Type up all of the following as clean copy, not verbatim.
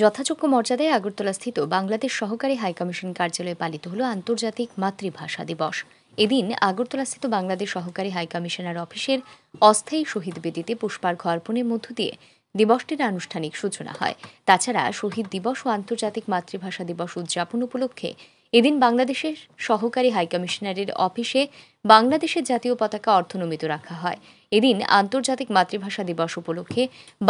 যথাযোগ্য মর্যাদায় আগরতলাস্থিত বাংলাদেশ সহকারী হাইকমিশন কার্যালয়ে পালিত হল আন্তর্জাতিক মাতৃভাষা দিবস। এদিন আগরতলাস্থিত বাংলাদেশ সহকারী হাইকমিশনার অফিসের অস্থায়ী শহীদ বেদিতে পুষ্পার্ঘ্য অর্পণের মধ্য দিয়ে দিবসটির আনুষ্ঠানিক সূচনা হয়। তাছাড়া শহীদ দিবস ও আন্তর্জাতিক মাতৃভাষা দিবস উদযাপন উপলক্ষে এদিন বাংলাদেশের সহকারী হাইকমিশনারের অফিসে বাংলাদেশের জাতীয় পতাকা অর্ধনমিত রাখা হয়। এদিন আন্তর্জাতিক মাতৃভাষা দিবস উপলক্ষে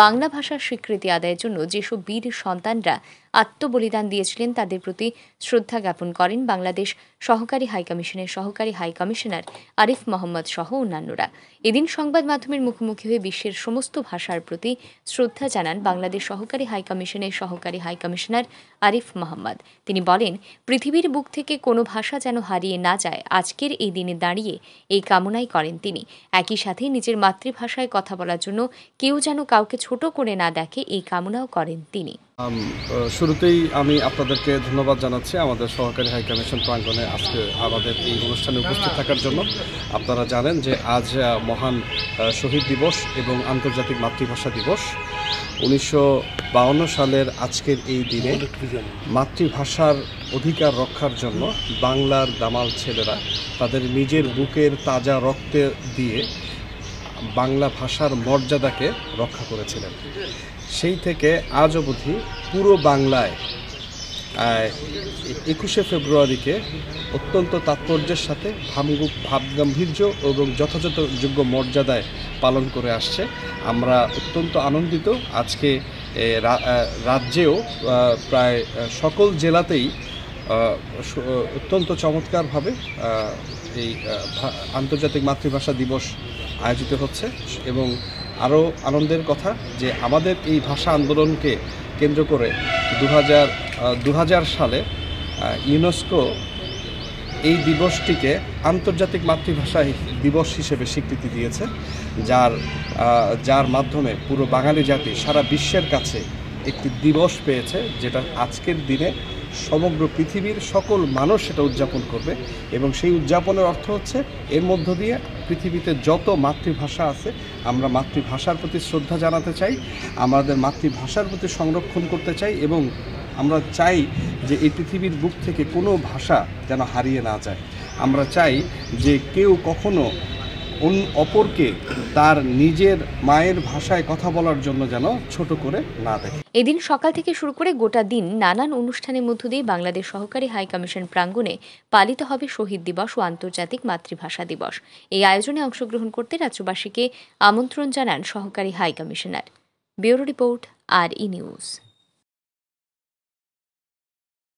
বাংলা ভাষার স্বীকৃতি আদায়ের জন্য যেসব বীর সন্তানরা আত্মবলিদান দিয়েছিলেন তাদের প্রতি শ্রদ্ধা জ্ঞাপন করেন বাংলাদেশ সহকারী হাইকমিশনের সহকারী হাইকমিশনার আরিফ মোহাম্মদ সহ অন্যান্যরা। এদিন সংবাদ মাধ্যমের মুখোমুখি হয়ে বিশ্বের সমস্ত ভাষার প্রতি শ্রদ্ধা জানান বাংলাদেশ সহকারী হাইকমিশনের সহকারী হাইকমিশনার আরিফ মোহাম্মদ। তিনি বলেন, পৃথিবীর বুক থেকে কোনো ভাষা যেন হারিয়ে না যায়, আজকের এই দিনে দাঁড়িয়ে এই কামনাই করেন তিনি। একই সাথে নিজের মাতৃভাষায় কথা বলার জন্য কেউ যেন কাউকে ছোট করে না দেখে, এই কামনাও করেন তিনি। শুরুতেই আমি আপনাদেরকে ধন্যবাদ জানাচ্ছি আমাদের সহকারী হাইকমিশন প্রাঙ্গণে আজকে আমাদের এই অনুষ্ঠানে উপস্থিত থাকার জন্য। আপনারা জানেন যে আজ মহান শহীদ দিবস এবং আন্তর্জাতিক মাতৃভাষা দিবস। 1952 সালের আজকের এই দিনে মাতৃভাষার অধিকার রক্ষার জন্য বাংলার দামাল ছেলেরা তাদের নিজের বুকের তাজা রক্তে দিয়ে বাংলা ভাষার মর্যাদাকে রক্ষা করেছিলেন। সেই থেকে আজ অবধি পুরো বাংলায় 21শে ফেব্রুয়ারিকে অত্যন্ত তাৎপর্যের সাথে ভাবগাম্ভীর্য এবং যথাযথ যোগ্য মর্যাদায় পালন করে আসছে। আমরা অত্যন্ত আনন্দিত। আজকে রাজ্যেও প্রায় সকল জেলাতেই অত্যন্ত চমৎকারভাবে এই আন্তর্জাতিক মাতৃভাষা দিবস আয়োজিত হচ্ছে। এবং আরও আনন্দের কথা যে আমাদের এই ভাষা আন্দোলনকে কেন্দ্র করে 2000 সালে ইউনেস্কো এই দিবসটিকে আন্তর্জাতিক মাতৃভাষা দিবস হিসেবে স্বীকৃতি দিয়েছে, যার মাধ্যমে পুরো বাঙালি জাতি সারা বিশ্বের কাছে একটি দিবস পেয়েছে, যেটা আজকের দিনে সমগ্র পৃথিবীর সকল মানুষ সেটা উদযাপন করবে। এবং সেই উদযাপনের অর্থ হচ্ছে এর মধ্য দিয়ে পৃথিবীতে যত মাতৃভাষা আছে আমরা মাতৃভাষার প্রতি শ্রদ্ধা জানাতে চাই, আমাদের মাতৃভাষার প্রতি সংরক্ষণ করতে চাই এবং আমরা চাই যে এই পৃথিবীর বুক থেকে কোনো ভাষা যেন হারিয়ে না যায়। আমরা চাই যে কেউ কখনো অপরকে তার নিজের মায়ের ভাষায় কথা বলার জন্য যেন ছোট করে না দেখে। এদিন সকাল থেকে শুরু করে গোটা দিন নানান অনুষ্ঠানের মধ্য দিয়ে বাংলাদেশ সহকারী হাইকমিশন প্রাঙ্গণে পালিত হবে শহীদ দিবস ও আন্তর্জাতিক মাতৃভাষা দিবস। এই আয়োজনে অংশগ্রহণ করতে রাজ্যবাসীকে আমন্ত্রণ জানান সহকারী high commissioner. Bureau report, RE news.